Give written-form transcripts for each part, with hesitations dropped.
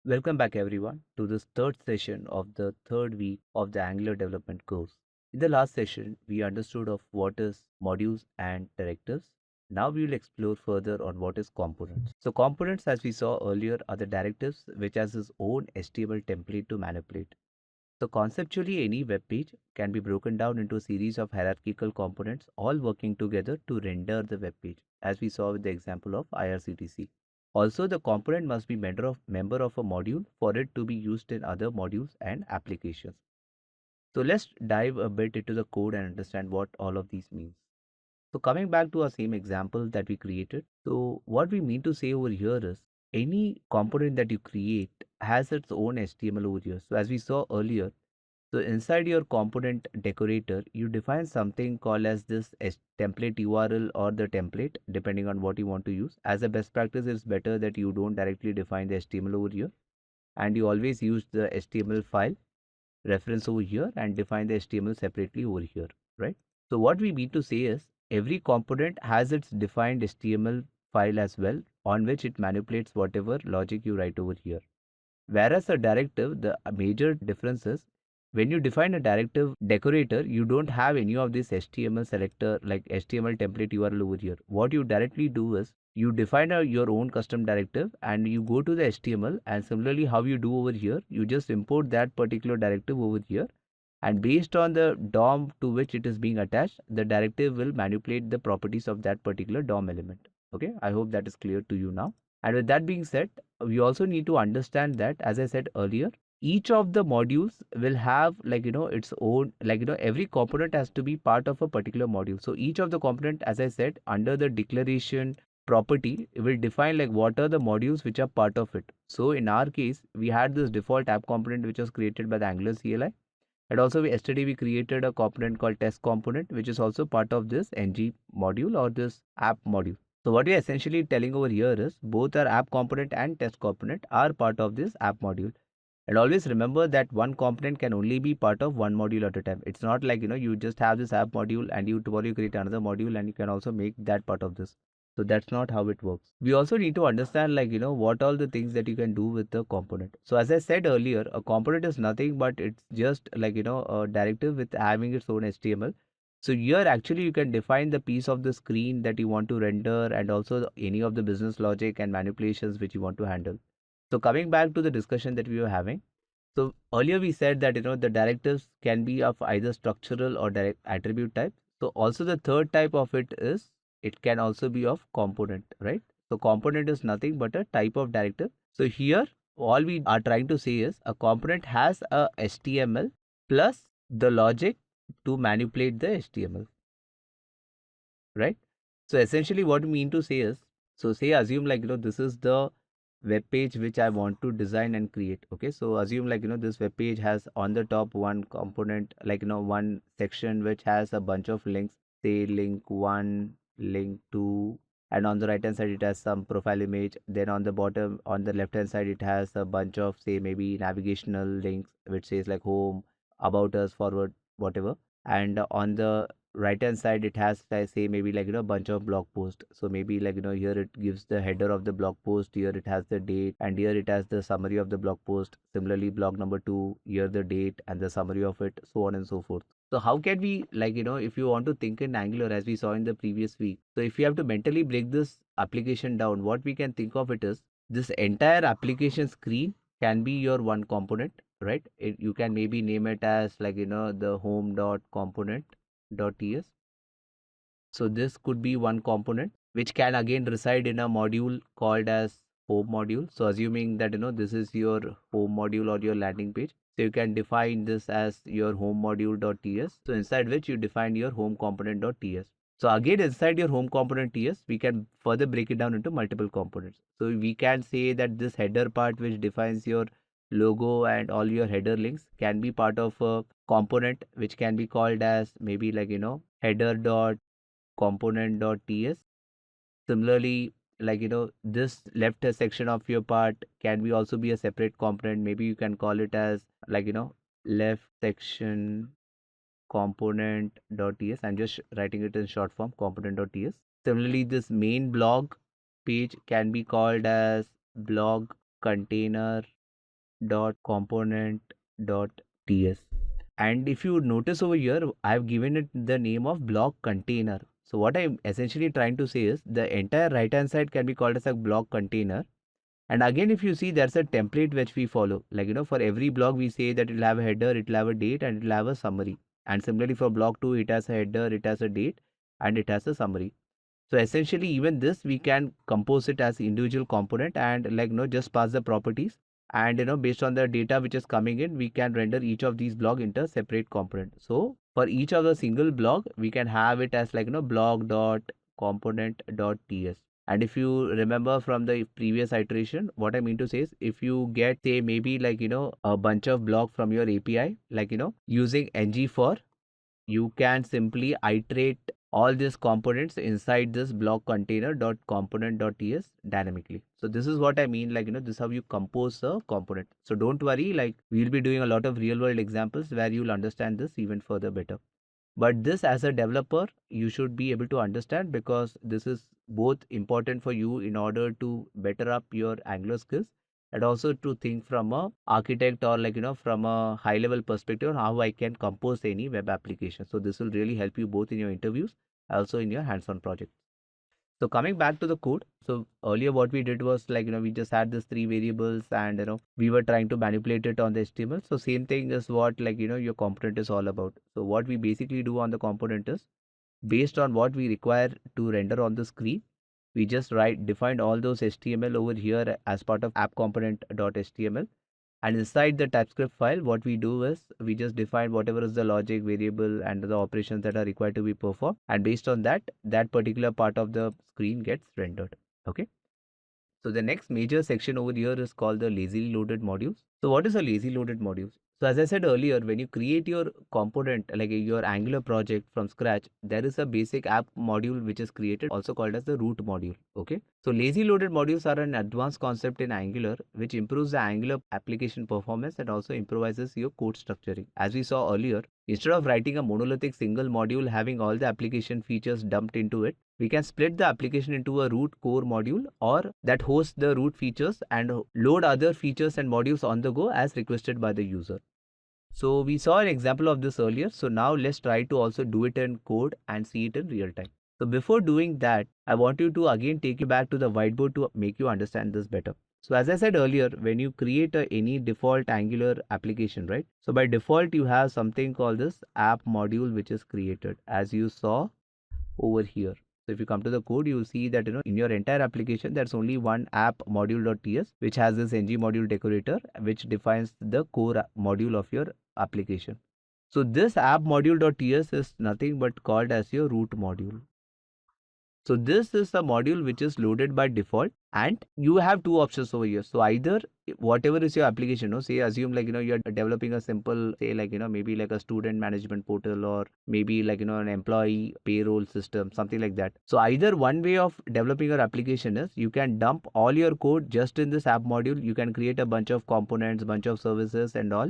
Welcome back everyone to this third session of the third week of the Angular development course. In the last session, we understood of what is modules and directives. Now we will explore further on what is components. So components, as we saw earlier, are the directives which has its own HTML template to manipulate. So conceptually, any web page can be broken down into a series of hierarchical components all working together to render the web page, as we saw with the example of IRCTC. Also, the component must be member of a module for it to be used in other modules and applications. So let's dive a bit into the code and understand what all of these means. So coming back to our same example that we created. So what we mean to say over here is any component that you create has its own HTML over here. So as we saw earlier, so inside your component decorator, you define something called as this template URL or the template, depending on what you want to use. As a best practice, it's better that you don't directly define the HTML over here, and you always use the HTML file reference over here and define the HTML separately over here, right? So what we mean to say is every component has its defined HTML file as well, on which it manipulates whatever logic you write over here. Whereas a directive, the major difference is when you define a directive decorator, you don't have any of this HTML selector like HTML template URL over here. What you directly do is you define your own custom directive and you go to the HTML, and similarly how you do over here, you just import that particular directive over here, and based on the DOM to which it is being attached, the directive will manipulate the properties of that particular DOM element. Okay, I hope that is clear to you now. And with that being said, we also need to understand that, as I said earlier, each of the modules will have its own every component has to be part of a particular module. So each of the component, as I said, under the declaration property, it will define like what are the modules which are part of it. So in our case, we had this default app component which was created by the Angular CLI, and also yesterday we created a component called test component, which is also part of this ng module or this app module. So what we are essentially telling over here is both our app component and test component are part of this app module. And always remember that one component can only be part of one module at a time. It's not like, you just have this app module and you tomorrow you create another module and you can also make that part of this. So that's not how it works. We also need to understand what all the things that you can do with the component. So as I said earlier, a component is nothing but it's just a directive with having its own HTML. So here actually you can define the piece of the screen that you want to render and also any of the business logic and manipulations which you want to handle. So coming back to the discussion that we were having. So earlier we said that the directives can be of either structural or direct attribute type. So also the third type of it is it can also be of component, right? So component is nothing but a type of directive. So here all we are trying to say is a component has a HTML plus the logic to manipulate the HTML, right? So essentially what we mean to say is, so say assume this is the web page which I want to design and create. Okay, so assume this web page has on the top one component one section which has a bunch of links, say link 1, link 2, and on the right hand side it has some profile image. Then on the bottom on the left hand side it has a bunch of, say, maybe navigational links which says like home, about us, forward, whatever. And on the right hand side it has, I say, maybe a bunch of blog post. So maybe here it gives the header of the blog post, here it has the date, and here it has the summary of the blog post. Similarly blog number 2, here the date and the summary of it, so on and so forth. So how can we if you want to think in Angular as we saw in the previous week, so if you have to mentally break this application down, what we can think of it is this entire application screen can be your one component, right? You can maybe name it as the home dot component dot ts. So this could be one component which can again reside in a module called as home module. So assuming that this is your home module or your landing page, so you can define this as your home module dot ts. So inside which you define your home component dot ts. So again inside your home component ts, we can further break it down into multiple components. So we can say that this header part which defines your logo and all your header links can be part of a component which can be called as maybe header dot component.ts. Similarly, this left section of your part can be also be a separate component. Maybe you can call it as left section component.ts. I'm just writing it in short form, component.ts. Similarly, this main blog page can be called as blog container component.ts. And if you notice over here, I've given it the name of block container. So what I'm essentially trying to say is the entire right hand side can be called as a block container. And again, if you see, there's a template which we follow. Like, for every block, we say that it'll have a header, it'll have a date, and it'll have a summary. And similarly for block 2, it has a header, it has a date, and it has a summary. So essentially, even this, we can compose it as individual component and just pass the properties. And based on the data which is coming in, we can render each of these block into a separate component. So for each of the single block, we can have it as block dot component dot ts. And if you remember from the previous iteration, what I mean to say is, if you get, say, maybe a bunch of block from your API, using ng for, you can simply iterate all these components inside this block container dot component dot ts dynamically. So this is what I mean, this is how you compose a component. So don't worry, we'll be doing a lot of real world examples where you'll understand this even further better. But this, as a developer, you should be able to understand, because this is both important for you in order to better up your Angular skills, and also to think from a architect, or from a high level perspective on how I can compose any web application. So this will really help you both in your interviews, also in your hands-on projects. So coming back to the code, so earlier what we did was we just had these three variables, and we were trying to manipulate it on the HTML. So same thing is what your component is all about. So what we basically do on the component is, based on what we require to render on the screen, we just defined all those HTML over here as part of app component.html. And inside the TypeScript file, what we do is we just define whatever is the logic variable and the operations that are required to be performed. And based on that, that particular part of the screen gets rendered. Okay. So the next major section over here is called the lazily loaded modules. So what is a lazy loaded modules? So as I said earlier, when you create your component, like your Angular project from scratch, there is a basic app module which is created, also called as the root module. Okay. So lazy loaded modules are an advanced concept in Angular which improves the Angular application performance and also improvises your code structuring. As we saw earlier, instead of writing a monolithic single module having all the application features dumped into it, we can split the application into a root core module, or that hosts the root features and load other features and modules on the go as requested by the user. So we saw an example of this earlier. So now let's try to also do it in code and see it in real time. So before doing that, I want you to again take you back to the whiteboard to make you understand this better. So as I said earlier, when you create any default Angular application, right? So by default, you have something called this app module, which is created, as you saw over here. So if you come to the code, you will see that in your entire application, there's only one app module.ts, which has this ng module decorator, which defines the core module of your application. So this app module.ts is nothing but called as your root module. So this is a module which is loaded by default, and you have two options over here. So either whatever is your application, say assume you're developing a simple, say maybe like a student management portal, or maybe an employee payroll system, something like that. So either one way of developing your application is you can dump all your code just in this app module. You can create a bunch of components, bunch of services and all,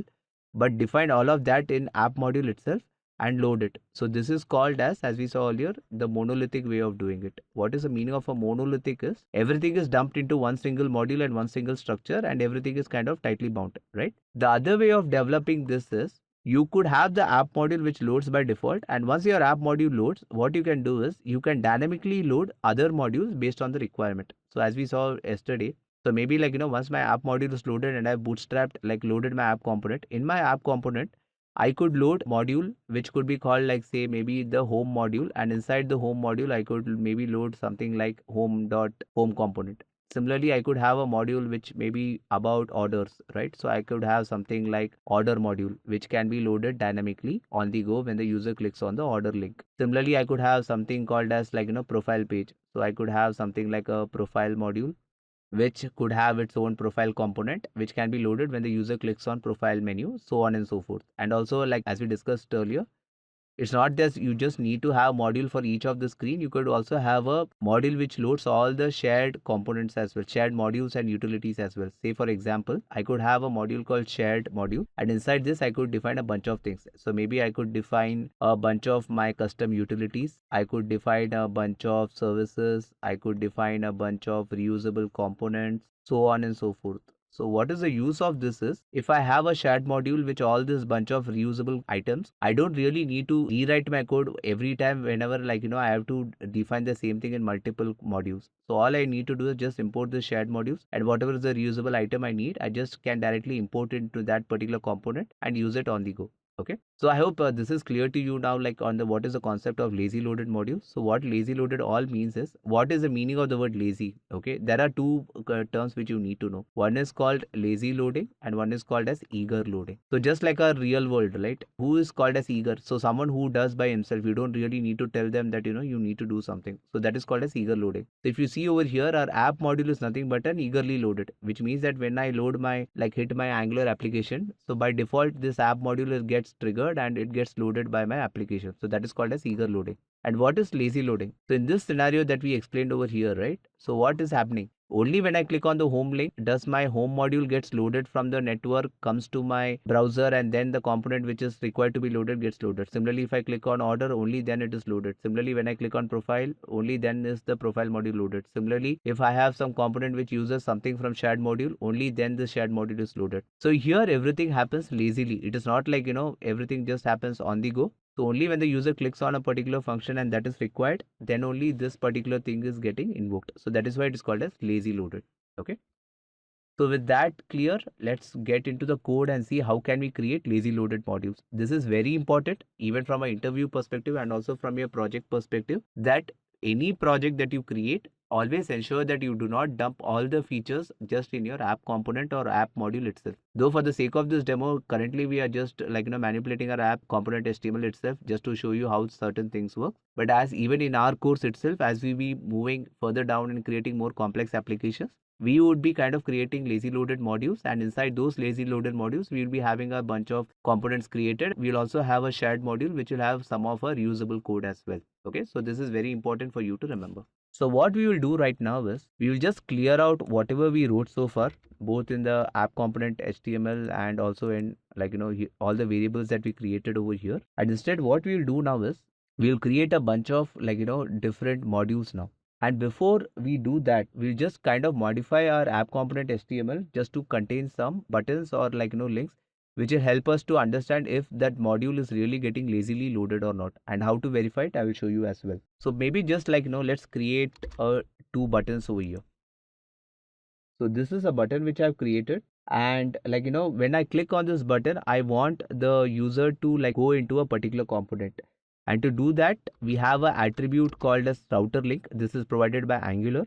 but define all of that in app module itself and load it. So this is called as we saw earlier, the monolithic way of doing it. What is the meaning of a monolithic is everything is dumped into one single module and one single structure, and everything is kind of tightly bound, right? The other way of developing this is you could have the app module which loads by default, and once your app module loads, what you can do is you can dynamically load other modules based on the requirement. So as we saw yesterday, so maybe once my app module is loaded and I bootstrapped, loaded my app component, in my app component I could load module which could be called say maybe the home module, and inside the home module I could maybe load something like home component. Similarly, I could have a module which may be about orders, right? So I could have something like order module which can be loaded dynamically on the go when the user clicks on the order link. Similarly, I could have something called as profile page. So I could have something like a profile module which could have its own profile component which can be loaded when the user clicks on profile menu, so on and so forth. And also, as we discussed earlier, it's not that you just need to have module for each of the screen. You could also have a module which loads all the shared components as well, shared modules and utilities as well. Say for example, I could have a module called shared module, and inside this I could define a bunch of things. So maybe I could define a bunch of my custom utilities. I could define a bunch of services. I could define a bunch of reusable components, so on and so forth. So what is the use of this is, if I have a shared module which all this bunch of reusable items, I don't really need to rewrite my code every time whenever I have to define the same thing in multiple modules. So all I need to do is just import the shared modules, and whatever is the reusable item I need, I just can directly import into that particular component and use it on the go. Okay, so I hope this is clear to you now, like on the what is the concept of lazy loaded modules. So what lazy loaded all means is, what is the meaning of the word lazy? Okay, there are two terms which you need to know. One is called lazy loading and one is called as eager loading. So just like our real world, right? Who is called as eager? So someone who does by himself. You don't really need to tell them that you need to do something. So that is called as eager loading. So if you see over here, our app module is nothing but an eagerly loaded, which means that when I load my hit my Angular application, so by default this app module gets triggered and it gets loaded by my application. So that is called as eager loading. And what is lazy loading? So in this scenario that we explained over here, right? So what is happening? Only when I click on the home link does my home module gets loaded from the network, comes to my browser, and then the component which is required to be loaded gets loaded. Similarly, if I click on order, only then it is loaded. Similarly, when I click on profile, only then is the profile module loaded. Similarly, if I have some component which uses something from shared module, only then the shared module is loaded. So here everything happens lazily. It is not like everything just happens on the go. So only when the user clicks on a particular function and that is required, then only this particular thing is getting invoked. So that is why it is called as lazy loaded. Okay. So with that clear, let's get into the code and see how can we create lazy loaded modules. This is very important even from an interview perspective and also from your project perspective, that any project that you create, always ensure that you do not dump all the features just in your app component or app module itself. Though for the sake of this demo, currently we are just manipulating our app component HTML itself just to show you how certain things work. But as even in our course itself, as we be moving further down and creating more complex applications, we would be kind of creating lazy loaded modules, and inside those lazy loaded modules we will be having a bunch of components created. We'll also have a shared module which will have some of our reusable code as well. Okay, so this is very important for you to remember. So what we will do right now is, we will just clear out whatever we wrote so far, both in the app component HTML and also in all the variables that we created over here. And instead what we will do now is, we'll create a bunch of different modules now. And before we do that, we'll just kind of modify our app component HTML just to contain some buttons or links which will help us to understand if that module is really getting lazily loaded or not, and how to verify it I will show you as well. So maybe just let's create two buttons over here. So this is a button which I've created, and when I click on this button, I want the user to go into a particular component. And to do that, we have an attribute called as router link. This is provided by Angular,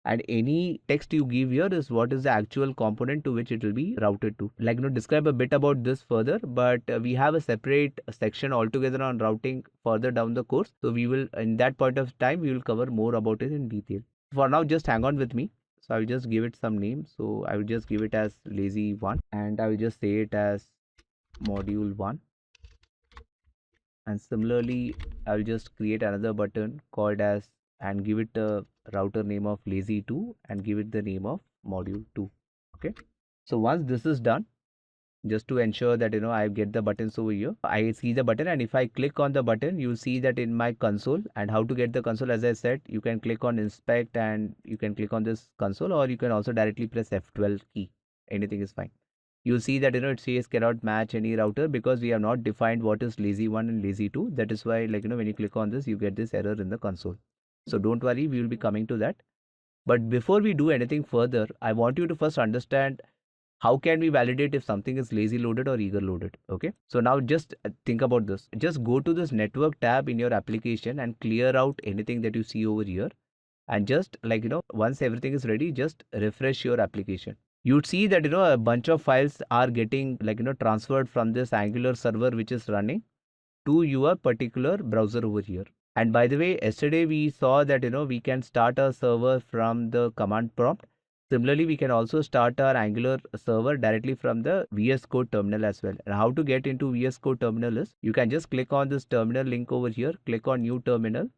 and any text you give here is what is the actual component to which it will be routed to. Describe a bit about this further, but we have a separate section altogether on routing further down the course. So we will, in that point of time, we will cover more about it in detail. For now, just hang on with me. So I will just give it some name. So I will just give it as lazy 1, and I will just say it as module 1. And similarly, I will just create another button called as, and give it a router name of lazy 2 and give it the name of module 2. Okay. So once this is done, just to ensure that I get the buttons over here, I see the button, and if I click on the button, you'll see that in my console. And how to get the console, as I said, you can click on inspect and you can click on this console, or you can also directly press F12 key. Anything is fine. You'll see that it says cannot match any router because we have not defined what is lazy 1 and lazy 2. That is why when you click on this, you get this error in the console. So don't worry, we will be coming to that. But before we do anything further, I want you to first understand how can we validate if something is lazy loaded or eager loaded. Okay, so now just think about this. Just go to this network tab in your application and clear out anything that you see over here, and just once everything is ready, just refresh your application. You'd see that a bunch of files are getting transferred from this Angular server which is running to your particular browser over here. And by the way, yesterday we saw that we can start a server from the command prompt. Similarly, we can also start our Angular server directly from the VS Code terminal as well. And how to get into VS Code terminal is, you can just click on this terminal link over here, click on new terminal,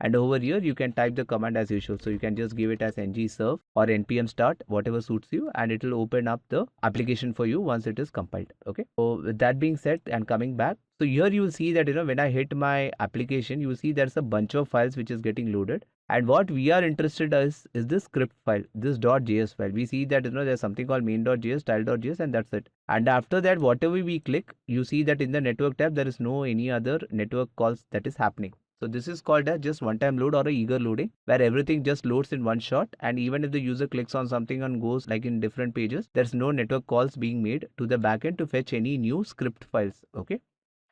and over here you can type the command as usual. So you can just give it as ng serve or npm start, whatever suits you, and it will open up the application for you once it is compiled. Okay, so with that being said, and coming back, so here you will see that when I hit my application, you will see there's a bunch of files which is getting loaded. And what we are interested is this script file, this .js file. We see that there's something called main.js, style.js, and that's it. And after that, whatever we click, you see that in the network tab there is no any other network calls that is happening. So this is called as just one-time load or a eager loading, where everything just loads in one shot, and even if the user clicks on something and goes like in different pages, there's no network calls being made to the backend to fetch any new script files. Okay.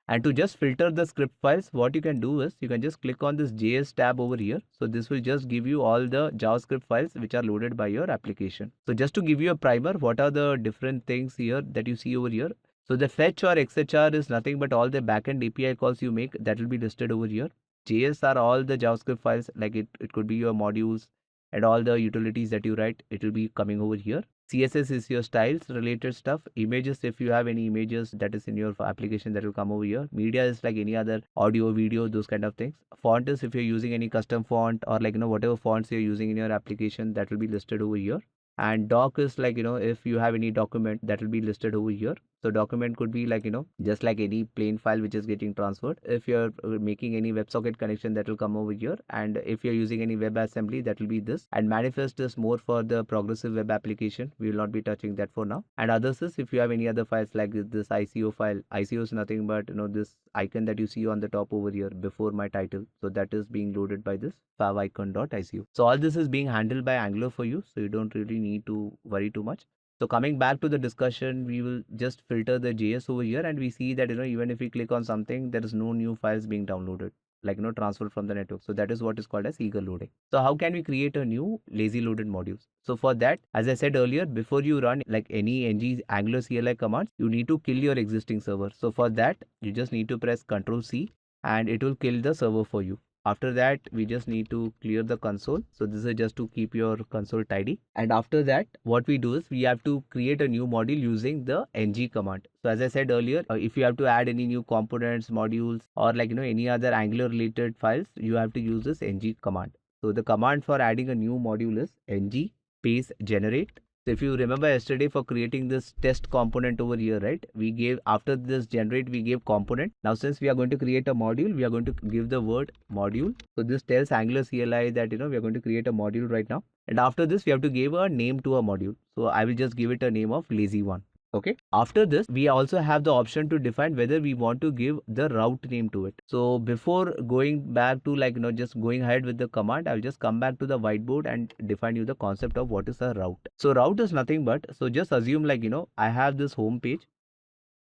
And to just filter the script files, what you can do is you can just click on this JS tab over here. So this will just give you all the JavaScript files which are loaded by your application. So just to give you a primer, what are the different things here that you see over here? So the fetch or XHR is nothing but all the backend API calls you make that will be listed over here. JS are all the JavaScript files, like it could be your modules and all the utilities that you write. It will be coming over here. CSS is your styles related stuff. Images, if you have any images that is in your application, that will come over here. Media is like any other audio, video, those kind of things. Font is if you're using any custom font or like whatever fonts you're using in your application, that will be listed over here. And doc is like if you have any document, that will be listed over here. So document could be like just like any plain file which is getting transferred. If you're making any WebSocket connection, that will come over here. And if you're using any WebAssembly, that will be this. And manifest is more for the progressive web application. We will not be touching that for now. And others is if you have any other files like this ICO file. ICO is nothing but this icon that you see on the top over here before my title. So that is being loaded by this favicon.ico. So all this is being handled by Angular for you, so you don't really need to worry too much. So coming back to the discussion, we will just filter the JS over here, and we see that even if we click on something, there is no new files being downloaded, like transferred from the network. So that is what is called as eager loading. So how can we create a new lazy loaded modules? So for that, as I said earlier, before you run like any ng Angular CLI commands, you need to kill your existing server. So for that, you just need to press Ctrl C and it will kill the server for you. After that, we just need to clear the console. So this is just to keep your console tidy. And after that, what we do is we have to create a new module using the ng command. So as I said earlier, if you have to add any new components, modules, or like any other Angular related files, you have to use this ng command. So the command for adding a new module is ng space generate. So if you remember yesterday, for creating this test component over here, right, we gave after this generate, we gave component. Now since we are going to create a module, we are going to give the word module. So this tells Angular CLI that we are going to create a module right now. And after this, we have to give a name to a module. So I will just give it a name of lazy one. Okay. After this, we also have the option to define whether we want to give the route name to it. So before going back to just going ahead with the command, I'll just come back to the whiteboard and define you the concept of what is a route. So route is nothing but, so just assume I have this home page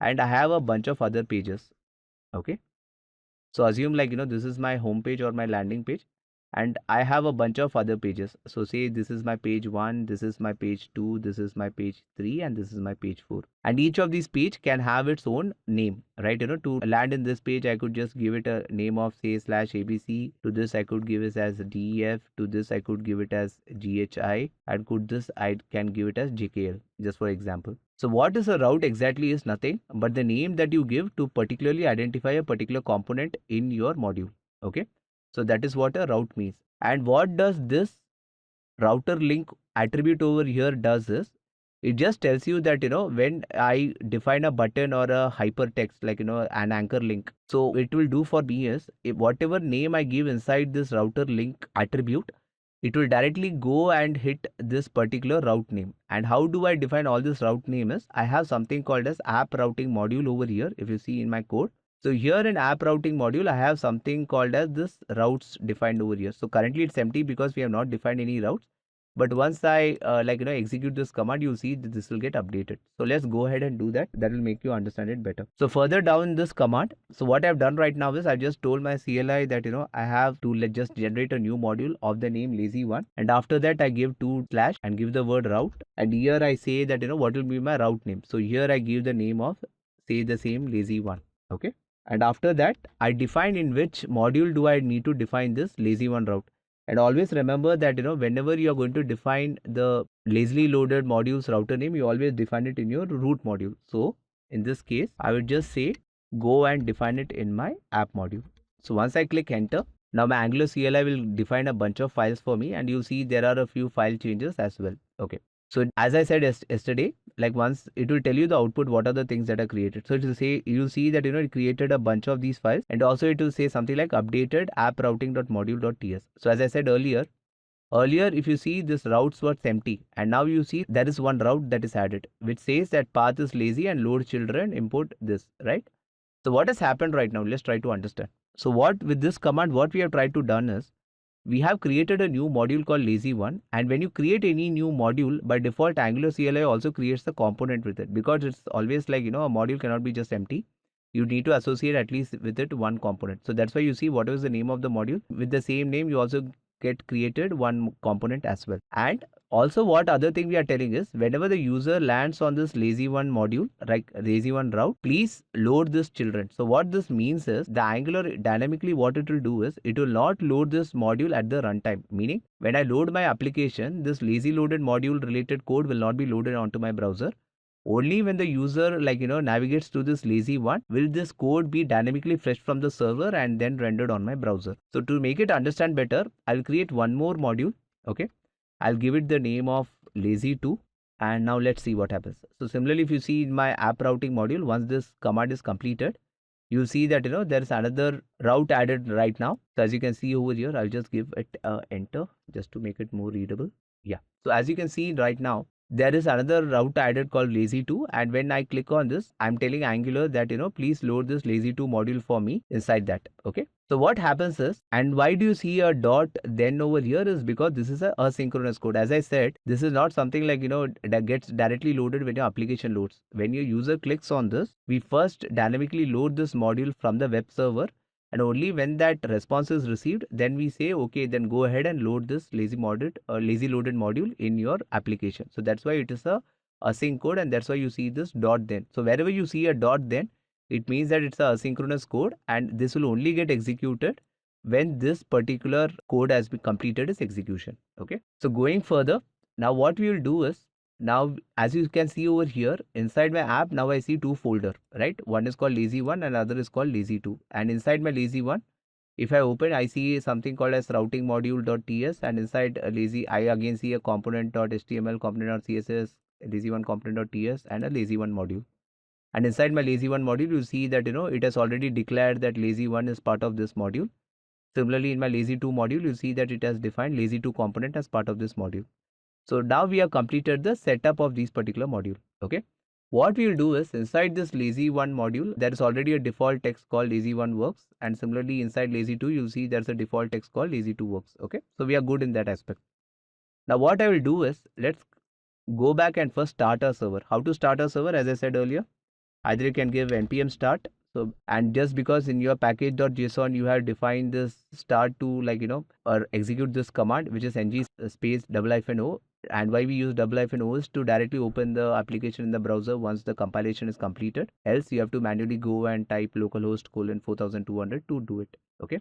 and I have a bunch of other pages. Okay. So assume this is my home page or my landing page, and I have a bunch of other pages. So say this is my page 1, this is my page 2, this is my page 3, and this is my page 4. And each of these page can have its own name, right? To land in this page, I could just give it a name of say /abc. To this, I could give it as def. To this, I could give it as ghi, and could this I can give it as jkl, just for example. So what is a route exactly is nothing but the name that you give to particularly identify a particular component in your module. Okay. So that is what a route means. And what does this router link attribute over here does is, it just tells you that when I define a button or a hypertext like an anchor link, so it will do for me is, if whatever name I give inside this router link attribute, it will directly go and hit this particular route name. And how do I define all this route name is, I have something called as app routing module over here. If you see in my code, so here in app routing module, I have something called as this routes defined over here. So currently it's empty because we have not defined any routes. But once I execute this command, you'll see that this will get updated. So let's go ahead and do that. That will make you understand it better. So further down this command, so what I've done right now is I've just told my CLI that I have to just generate a new module of the name lazy one. And after that, I give / and give the word route. And here I say that what will be my route name. So here I give the name of say the same lazy one. Okay. And after that, I define in which module do I need to define this lazy one route. And always remember that whenever you are going to define the lazily loaded modules router name, you always define it in your root module. So in this case, I would just say go and define it in my app module. So once I click enter, now my Angular CLI will define a bunch of files for me, and you'll see there are a few file changes as well. Okay. So as I said yesterday, like once it will tell you the output, what are the things that are created. So it will say, you'll see that, it created a bunch of these files, and also it will say something like updated app routing.module.ts. So as I said earlier, if you see, this routes was empty, and now you see there is one route that is added, which says that path is lazy and load children import this, right? So what has happened right now? Let's try to understand. So what with this command, what we have tried to done is, we have created a new module called lazy one, and when you create any new module, by default Angular CLI also creates the component with it, because it's always like, a module cannot be just empty. You need to associate at least with it one component. So that's why you see whatever is the name of the module, with the same name you also get created one component as well. And also, what other thing we are telling is, whenever the user lands on this lazy one module, like lazy one route, please load this children. So what this means is, the Angular dynamically, what it will do is, it will not load this module at the runtime. Meaning, when I load my application, this lazy loaded module related code will not be loaded onto my browser. Only when the user, like, navigates to this lazy one, will this code be dynamically fetched from the server and then rendered on my browser. So to make it understand better, I'll create one more module. Okay, I'll give it the name of lazy2, and now let's see what happens. So similarly, if you see in my app routing module, once this command is completed, you'll see that, there's another route added right now. So as you can see over here, I'll just give it enter just to make it more readable. Yeah, so as you can see right now, there is another route added called lazy2, and when I click on this, I'm telling Angular that, please load this lazy2 module for me inside that. Okay, so what happens is, and why do you see a dot then over here, is because this is a asynchronous code. As I said, this is not something like, that gets directly loaded when your application loads. When your user clicks on this, we first dynamically load this module from the web server, and only when that response is received, then we say, okay, then go ahead and load this lazy loaded module in your application. So that's why it is a async code, and that's why you see this dot then. So wherever you see a dot then, it means that it's a asynchronous code, and this will only get executed when this particular code has been completed its execution. Okay, so going further, now what we will do is, now as you can see over here inside my app, now I see two folder, right? One is called lazy one and other is called lazy2. And inside my lazy one, if I open, I see something called as routing module.ts, and inside lazy, I again see a component.html, component.css, lazy one component.ts, and a lazy one module. And inside my lazy one module, you see that, it has already declared that lazy one is part of this module. Similarly, in my lazy2 module, you see that it has defined lazy2 component as part of this module. So now we have completed the setup of these particular module. Okay, what we will do is, inside this lazy one module, there is already a default text called lazy one works, and similarly inside lazy2, you see there's a default text called lazy2 works. Okay, so we are good in that aspect. Now what I will do is, let's go back and first start our server. How to start our server? As I said earlier, either you can give npm start. So, and just because in your package.json you have defined this start to, like, or execute this command, which is ng space --o. And why we use --o is to directly open the application in the browser once the compilation is completed. Else you have to manually go and type localhost :4200 to do it. Okay,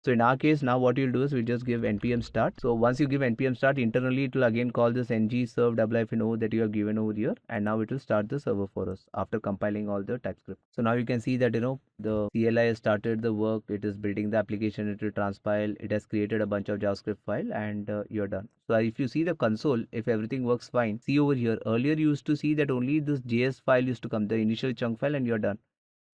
so in our case, now what you'll do is, we'll just give npm start. So once you give npm start, internally it will again call this ng serve -o that you have given over here, and now it will start the server for us after compiling all the TypeScript. So now you can see that, the CLI has started the work. It is building the application. It will transpile. It has created a bunch of JavaScript file, and you're done. So if you see the console, if everything works fine, see over here. Earlier you used to see that only this JS file used to come, the initial chunk file, and you're done.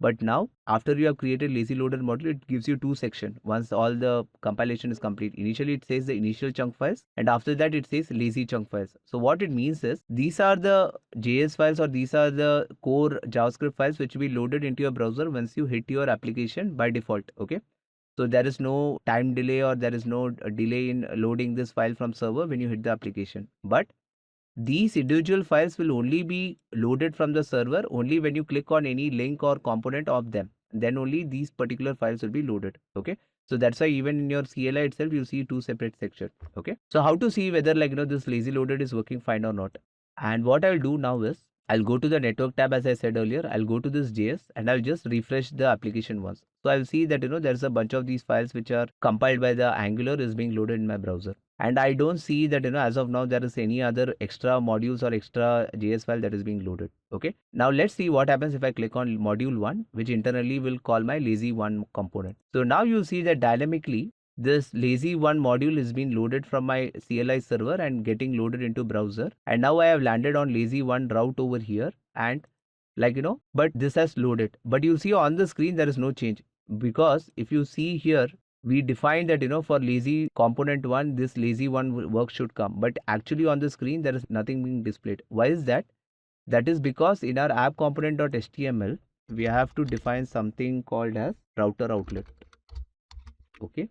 But now, after you have created lazy loaded module, it gives you two sections. Once all the compilation is complete, initially it says the initial chunk files, and after that it says lazy chunk files. So what it means is, these are the JS files, or these are the core JavaScript files which will be loaded into your browser once you hit your application by default. Okay, so there is no time delay, or there is no delay in loading this file from server when you hit the application. But these individual files will only be loaded from the server only when you click on any link or component of them. Then only these particular files will be loaded. Okay, so that's why even in your CLI itself, you see two separate sections. Okay, so how to see whether, like, this lazy loaded is working fine or not? And what I'll do now is, I'll go to the network tab. As I said earlier, I'll go to this JS and I'll just refresh the application once. So I'll see that, there's a bunch of these files which are compiled by the Angular is being loaded in my browser. And I don't see that, as of now, there is any other extra modules or extra JS file that is being loaded. Okay, now let's see what happens if I click on module 1, which internally will call my lazy one component. So now you'll see that dynamically this lazy one module is being loaded from my CLI server and getting loaded into browser. And now I have landed on lazy one route over here, and but this has loaded. But you'll see on the screen there is no change, because if you see here, we defined that for lazy component one, this lazy one work should come. But actually on the screen there is nothing being displayed. Why is that? That is because in our app component.html, we have to define something called as router outlet. Okay.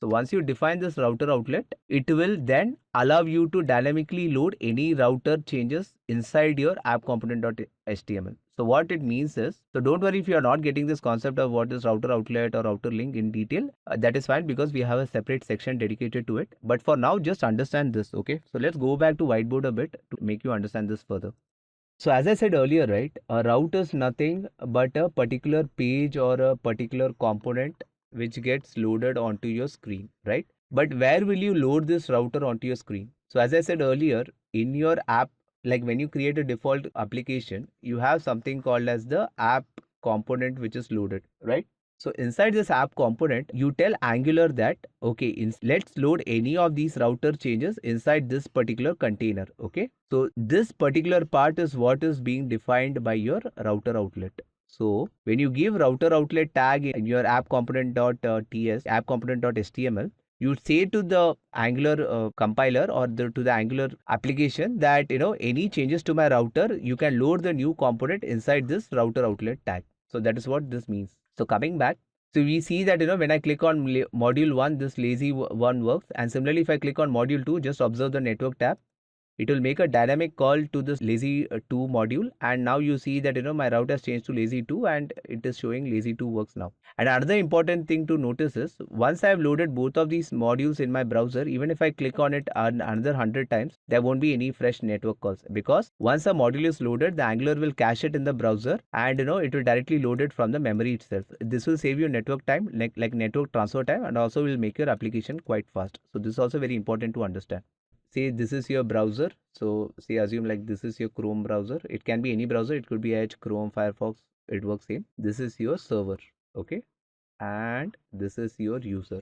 So once you define this router outlet, it will then allow you to dynamically load any router changes inside your app component.html. So what it means is, so don't worry if you are not getting this concept of what is router outlet or router link in detail. That is fine, because we have a separate section dedicated to it. But for now, just understand this. Okay. So let's go back to whiteboard a bit to make you understand this further. So as I said earlier, right, a route is nothing but a particular page or a particular component which gets loaded onto your screen, right? But where will you load this router onto your screen? So as I said earlier, in your app, like when you create a default application, you have something called as the app component which is loaded, right? So inside this app component, you tell Angular that, okay, let's load any of these router changes inside this particular container. Okay. So this particular part is what is being defined by your router outlet. So when you give router outlet tag in your app component.ts, app component.html, you say to the Angular compiler or to the Angular application that, any changes to my router, you can load the new component inside this router outlet tag. So that is what this means. So coming back, so we see that, when I click on module 1, this lazy one works. And similarly, if I click on module 2, just observe the network tab. It will make a dynamic call to this lazy 2 module, and now you see that my route has changed to lazy 2 and it is showing lazy 2 works now. And another important thing to notice is, once I have loaded both of these modules in my browser, even if I click on it another 100 times, there won't be any fresh network calls, because once a module is loaded, the Angular will cache it in the browser, and it will directly load it from the memory itself. This will save you network time, like network transfer time, and also will make your application quite fast. So this is also very important to understand. Say this is your browser. So say assume like this is your Chrome browser. It can be any browser. It could be Edge, Chrome, Firefox. It works same. This is your server. Okay. And this is your user.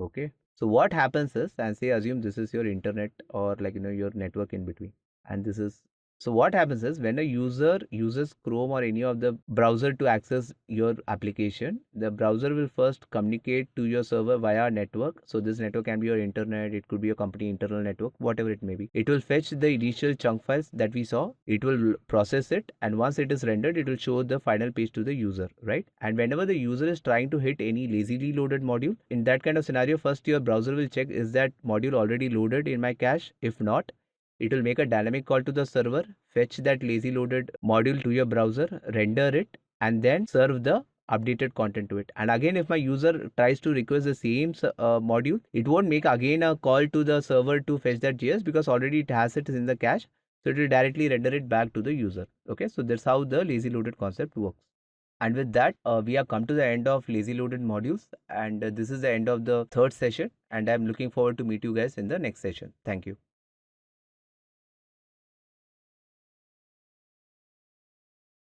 Okay. So what happens is, and say assume this is your internet, or your network in between. And this is, so what happens is, when a user uses Chrome or any of the browser to access your application, the browser will first communicate to your server via network. So this network can be your internet, it could be your company internal network, whatever it may be. It will fetch the initial chunk files that we saw, it will process it, and once it is rendered, it will show the final page to the user, right? And whenever the user is trying to hit any lazily loaded module, in that kind of scenario, first your browser will check, is that module already loaded in my cache? If not, it will make a dynamic call to the server, fetch that lazy loaded module to your browser, render it, and then serve the updated content to it. And again, if my user tries to request the same module, it won't make again a call to the server to fetch that JS, because already it has it in the cache. So it will directly render it back to the user. Okay, so that's how the lazy loaded concept works. And with that, we have come to the end of lazy loaded modules, and this is the end of the third session, and I'm looking forward to meet you guys in the next session. Thank you.